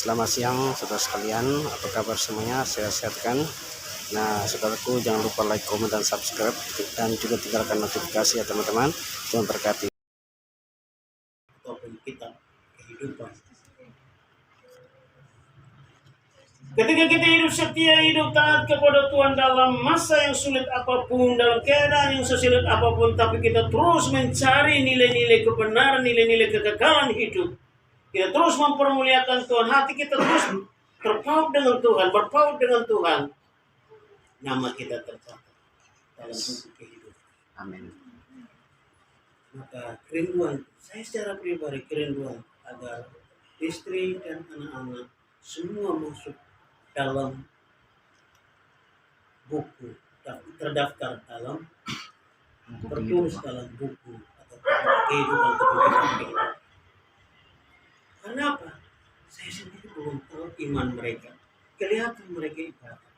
Selamat siang saudara sekalian, apa kabar semuanya? Saya sehat kan? Nah, saudaraku jangan lupa like, komen, dan subscribe, dan juga tinggalkan notifikasi ya teman-teman. Tuhan berkati. Ataupun kita kehidupan. Ketika kita hidup setia, hidup taat kepada Tuhan dalam masa yang sulit apapun, dalam keadaan yang sesulit apapun, tapi kita terus mencari nilai-nilai kebenaran, nilai-nilai kekekalan hidup. Kita terus mempermuliakan Tuhan, hati kita terus terpaut dengan Tuhan, berpaut dengan Tuhan. Nama kita tercatat dalam buku kehidupan. Amin. Maka kerinduan, saya secara pribadi kerinduan agar istri dan anak-anak semua masuk dalam buku, terdaftar dalam, tertulis dalam buku atau kehidupan kita. Karena apa? Saya sendiri belum tahu iman mereka. Kelihatan mereka ibadah.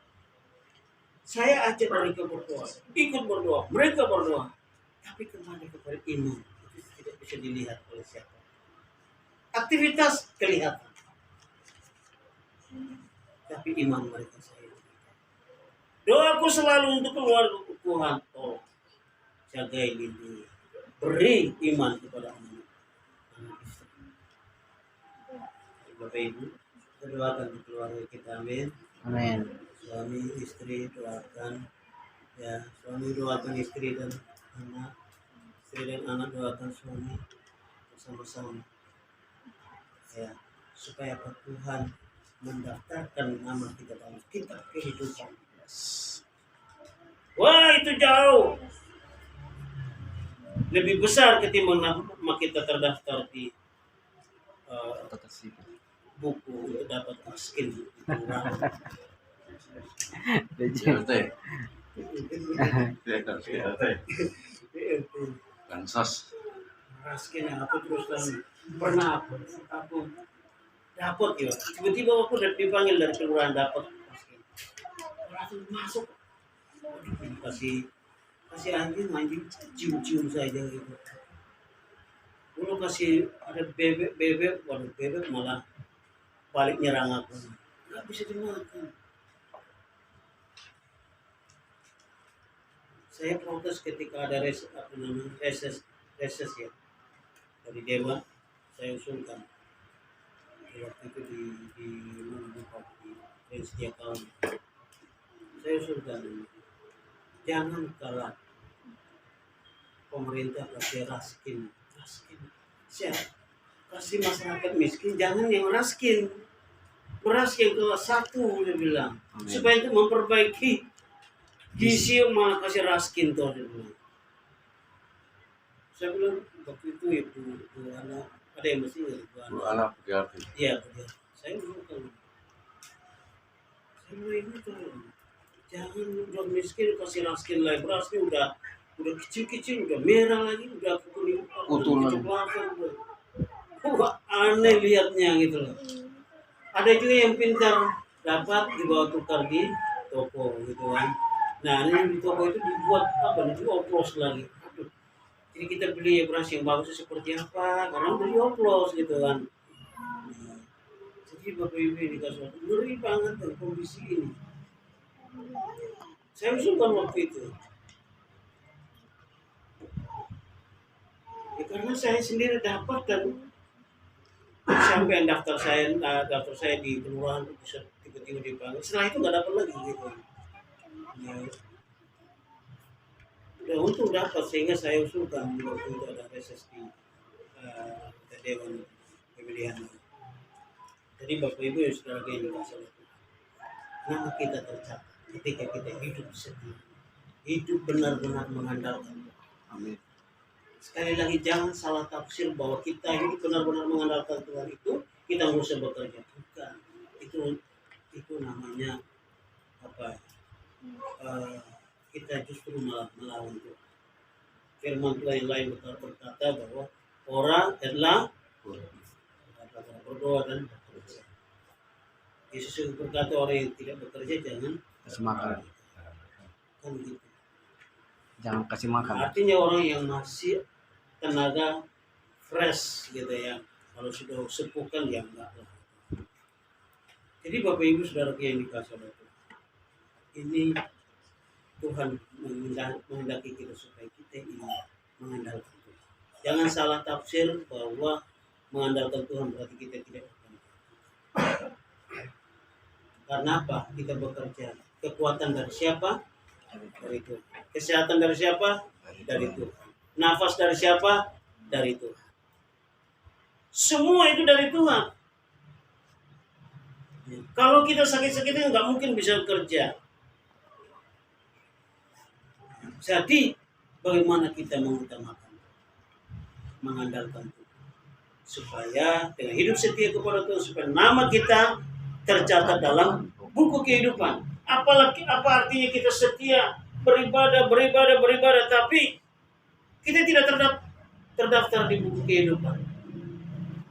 Saya ajak mereka berdoa, ikut berdoa, mereka berdoa. Tapi kembali kepada iman, itu tidak bisa dilihat oleh siapa. Aktivitas kelihatan. Tapi iman mereka saya. Doaku selalu untuk keluarga Tuhan. Oh, jagai lindungi. Beri iman kepada anak istri. Bapak Ibu, kita doakan untuk keluarga kita, amin. Amin. Suami istri doakan, ya suami doakan istri dan anak, istri dan anak doakan suami bersama-sama, ya supaya Tuhan mendaftarkan nama kita dalam kitab kehidupan. Wah, itu jauh lebih besar ketimbang nama kita terdaftar di buku untuk dapat miskin. Bansos. Miskin aku terus pernah aku dapat ya. Tiba-tiba aku dipanggil dari kelurahan dapat miskin. Langsung masuk. Kasih anjing cium-cium saja gitu. Dulu kasih ada bebek, waduh bebek malah balik nyerang aku. Nggak bisa dimakan. Saya protes ketika ada reses ya dari Dewan, saya usulkan waktu itu di setiap tahun saya usulkan jangan kalah pemerintah kasih raskin siapa kasih masyarakat miskin, jangan yang raskin beras yang kelas 1 dia bilang. Amin. Supaya itu memperbaiki gizi malah kasih raskin tuh dia bilang. Saya bilang waktu itu ibu anak ada yang mesti ibu anak begitu. Iya begitu. Saya bilang ini tuh jangan udah miskin kasih raskin lagi, berasnya udah kecil-kecil, udah merah lagi, udah kuning, udah aneh lihatnya gitu loh. Ada juga yang pintar dapat dibawa tukar di toko gitu kan. Nah ini di toko itu dibuat apa? Dioplos lagi. Aduh. Jadi kita beli beras yang bagus seperti apa? Karena udah dioplos gitu kan. Nah, jadi Bapak Ibu ini dikasih ngeri banget dengan kondisi ini. Saya usulkan waktu itu. Ya, karena saya sendiri dapat dan sampai daftar saya di kelurahan bisa tiba-tiba dipanggil. Setelah itu nggak dapat lagi gitu. Nah, udah untung dapat sehingga saya usulkan waktu itu ada reses di Dewan Pemilihan. Jadi Bapak Ibu yang sudah lagi dikasih nama kita tercatat ketika kita hidup setia, hidup benar-benar mengandalkan. Amin. Sekali lagi jangan salah tafsir bahwa kita hidup benar-benar mengandalkan Tuhan itu kita nggak usah bekerja. Bukan. Itu namanya apa? Kita justru malah melawan Tuhan. Firman Tuhan yang lain berkata bahwa orang adalah berdoa dan bekerja. Yesus berkata orang yang tidak bekerja jangan kasih makan. Kan gitu. Jangan kasih makan. Artinya orang yang masih tenaga fresh gitu ya. Kalau sudah sepuh kan ya enggak lah. Jadi Bapak Ibu Saudara yang dikasihi oleh Tuhan, ini Tuhan menghendaki kita supaya kita ini mengandalkan Tuhan. Jangan salah tafsir bahwa mengandalkan Tuhan berarti kita tidak bekerja. Karena apa? Kita bekerja. Kekuatan dari siapa? Dari Tuhan. Kesehatan dari siapa? Dari Tuhan. Nafas dari siapa? Dari Tuhan. Semua itu dari Tuhan. Kalau kita sakit-sakitnya nggak mungkin bisa kerja. Jadi bagaimana kita mengutamakan, mengandalkan Tuhan, supaya dengan hidup setia kepada Tuhan, supaya nama kita tercatat dalam buku kehidupan. Apalagi apa artinya kita setia beribadah, tapi kita tidak terdaftar di buku kehidupan.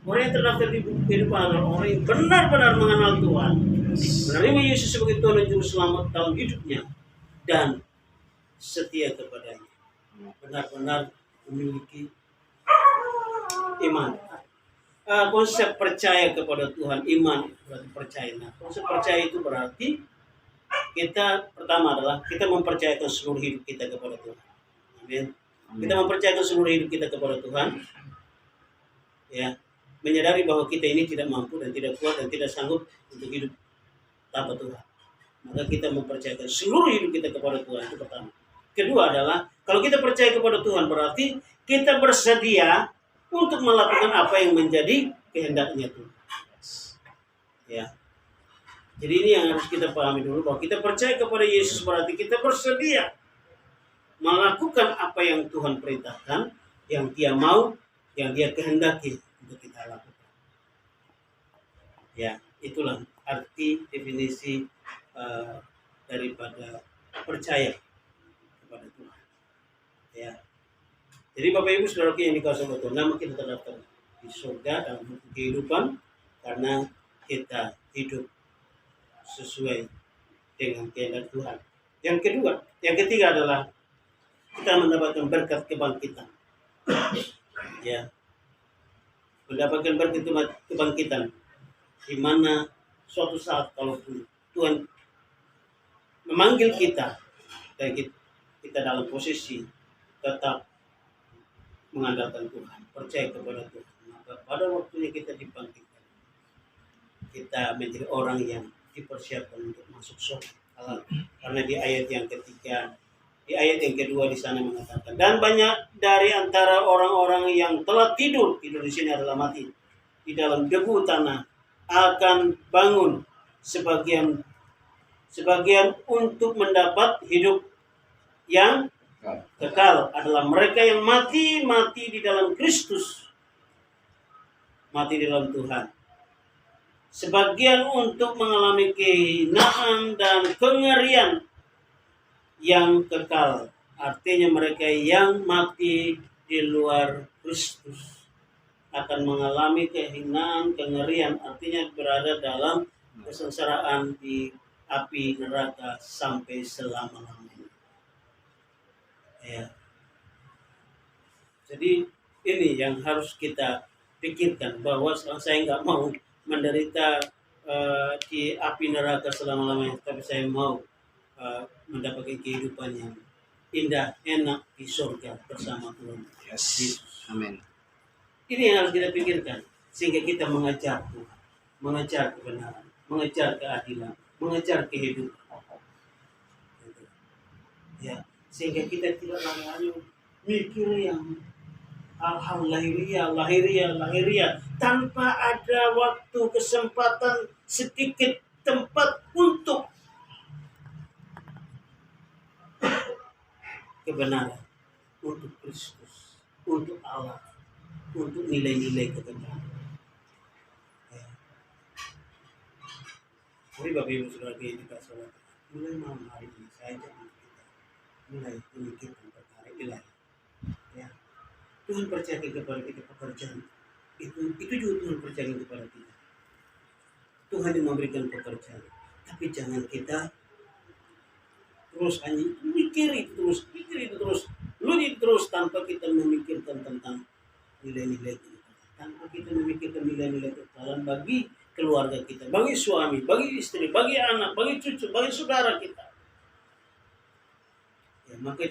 Orang yang terdaftar di buku kehidupan adalah orang yang benar-benar mengenal Tuhan, menerima Yesus sebagai Tuhan dan Juru Selamat dalam hidupnya, dan setia kepadanya, benar-benar memiliki iman. Konsep percaya kepada Tuhan, iman berarti percaya. Nah, konsep percaya itu berarti kita pertama adalah kita mempercayakan seluruh hidup kita kepada Tuhan. Amin. Kita mempercayakan seluruh hidup kita kepada Tuhan. Ya, menyadari bahwa kita ini tidak mampu dan tidak kuat dan tidak sanggup untuk hidup tanpa Tuhan. Maka kita mempercayakan seluruh hidup kita kepada Tuhan, itu pertama. Kedua adalah kalau kita percaya kepada Tuhan berarti kita bersedia untuk melakukan apa yang menjadi kehendaknya Tuhan. Ya. Jadi ini yang harus kita pahami dulu, bahwa kita percaya kepada Yesus berarti kita bersedia melakukan apa yang Tuhan perintahkan, yang Dia mau, yang Dia kehendaki untuk kita lakukan. Ya, itulah arti definisi daripada percaya kepada Tuhan. Ya. Jadi Bapak Ibu Saudara yang dikasihi oleh Tuhan, nama kita terdaftar di surga dalam buku kehidupan karena kita hidup sesuai dengan kehendak Tuhan. Yang ketiga adalah kita mendapatkan berkat kebangkitan. Ya. Mendapatkan berkat kebangkitan di mana suatu saat kalau Tuhan memanggil kita dan kita dalam posisi tetap mengandalkan Tuhan, percaya kepada Tuhan, maka pada waktunya kita dibangkitkan, kita menjadi orang yang dipersiapkan untuk masuk surga. Karena di ayat yang ketiga, di ayat yang kedua di sana mengatakan, dan banyak dari antara orang-orang yang telah tidur di sini adalah mati di dalam debu tanah akan bangun, sebagian untuk mendapat hidup yang kekal adalah mereka yang mati di dalam Kristus, mati di dalam Tuhan. Sebagian untuk mengalami kehinaan dan kengerian yang kekal, artinya mereka yang mati di luar Kristus akan mengalami kehinaan, kengerian, artinya berada dalam kesengsaraan di api neraka sampai selama-lamanya. Ya. Jadi ini yang harus kita pikirkan, bahwa saya nggak mau menderita di api neraka selama-lamanya, tapi saya mau mendapatkan kehidupan yang indah, enak di surga bersama Tuhan Yesus. Amin. Ini yang harus kita pikirkan, sehingga kita mengejar Tuhan, mengejar kebenaran, mengejar keadilan, mengejar kehidupan. Ya, sehingga kita tidak lagi mikir yang hal-hal lahiriah tanpa ada waktu, kesempatan, sedikit tempat untuk kebenaran, untuk Kristus, untuk Allah, untuk nilai-nilai kebenaran. Ya. Mari Bapak Ibu Saudara yang dikasihi Allah, mulai malam hari ini saya ajak kita mulai memikirkan perkara ilahi. Ya. Tuhan percayakan kepada kita pekerjaan. Itu juga Tuhan percayakan kepada kita. Tuhan yang memberikan pekerjaan. Tapi jangan kita terus hanya mikir itu terus. Lu terus tanpa kita memikirkan tentang nilai-nilai kita. Tanpa kita memikirkan nilai-nilai kekekalan bagi keluarga kita, bagi suami, bagi istri, bagi anak, bagi cucu, bagi saudara kita. Ya, maka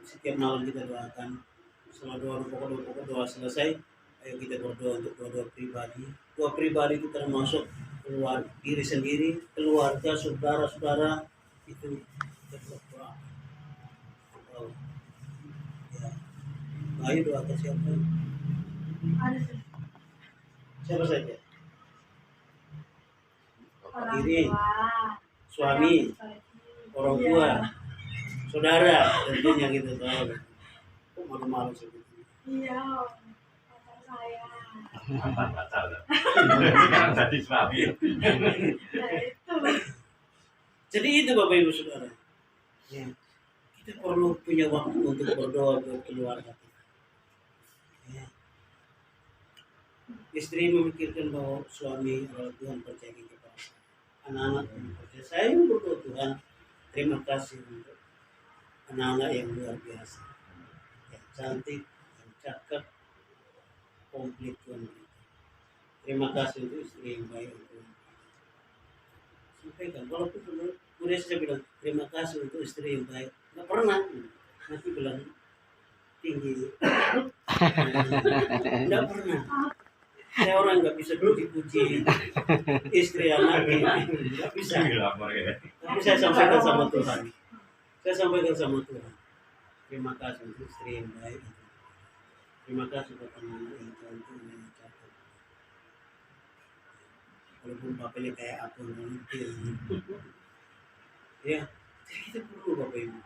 setiap malam kita doakan. Setelah pokok doa selesai, ayo kita berdoa untuk doa pribadi. Doa pribadi itu termasuk diri sendiri, keluarga, saudara-saudara, itu kita berdoa. Oh, ya. Ayo doa ke siapa? Siapa saja? Diri, suami, orang tua, saudara, tentunya gitu tahu. Kok malu-malu seperti itu? Iya, pacar saya. Sekarang jadi suami. Nah, itu. Jadi itu Bapak Ibu Saudara. Ya. Kita perlu punya waktu untuk berdoa buat keluarga kita. Ya. Istri memikirkan bahwa suami adalah Tuhan percaya kepada saya. Anak-anak percaya saya berdoa Tuhan. Terima kasih untuk anak-anak yang luar biasa, yang cantik, yang cakep, komplit Tuhan. Terima kasih untuk istri yang baik Tuhan. Sampaikan, walaupun kemudian saya bilang terima kasih untuk istri yang baik, nggak pernah nanti bilang tinggi, nggak pernah. Saya orang nggak bisa puji-puji istri anak ini, nggak bisa. Tapi saya sampaikan sama Tuhan. Saya sampaikan sama Tuhan. Terima kasih untuk istri yang baik. Terima kasih buat anak yang cantik yang cakep. Walaupun bapaknya kayak apa nanti. Ya, jadi kita perlu Bapak Ibu.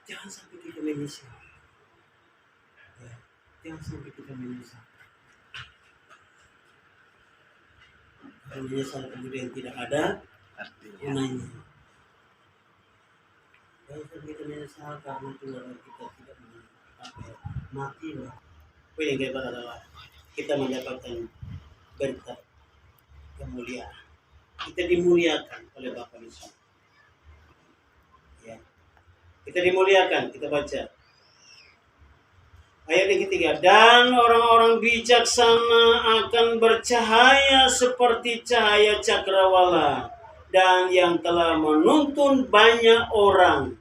Jangan sampai kita menyesal. Ya, jangan sampai kita menyesal. Kalau menyesal kemudian tidak ada gunanya. Jangan sampai kita menyesal karena keluarga kita tidak mati. Poin yang hebat adalah kita mendapatkan berkat kemuliaan. Kita dimuliakan oleh Bapa di surga. Ya. Kita dimuliakan, kita baca. Ayat yang ketiga, dan orang-orang bijaksana akan bercahaya seperti cahaya cakrawala, dan yang telah menuntun banyak orang,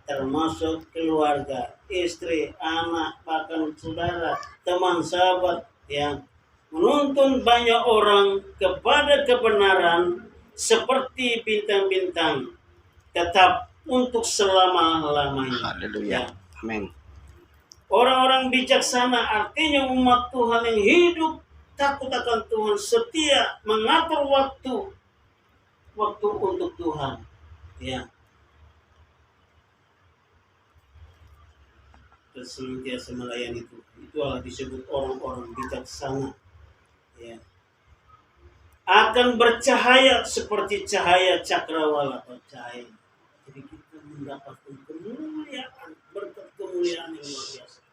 termasuk keluarga, istri, anak, bahkan saudara, teman, sahabat, yang menuntun banyak orang kepada kebenaran seperti bintang-bintang, tetap untuk selama-lamanya. Haleluya. Amin. Orang-orang bijaksana artinya umat Tuhan yang hidup takut akan Tuhan, setia mengatur waktu untuk Tuhan. Ya. Dan senantiasa melayani Tuhan. Itulah disebut orang-orang bijaksana. Ya. Akan bercahaya seperti cahaya cakrawala atau cahaya. Jadi kita mendapatkan kemuliaan, berkat kemuliaan yang luar biasa.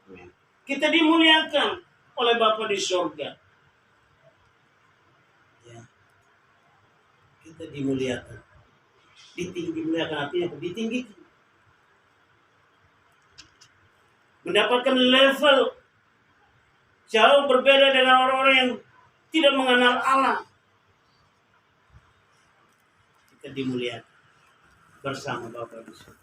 Kita dimuliakan oleh Bapa di surga. Ya. Kita dimuliakan. Dimuliakan artinya apa? Ditinggikan. Mendapatkan level jauh berbeda dengan orang-orang yang tidak mengenal Allah. Kita dimuliakan bersama Bapa di surga.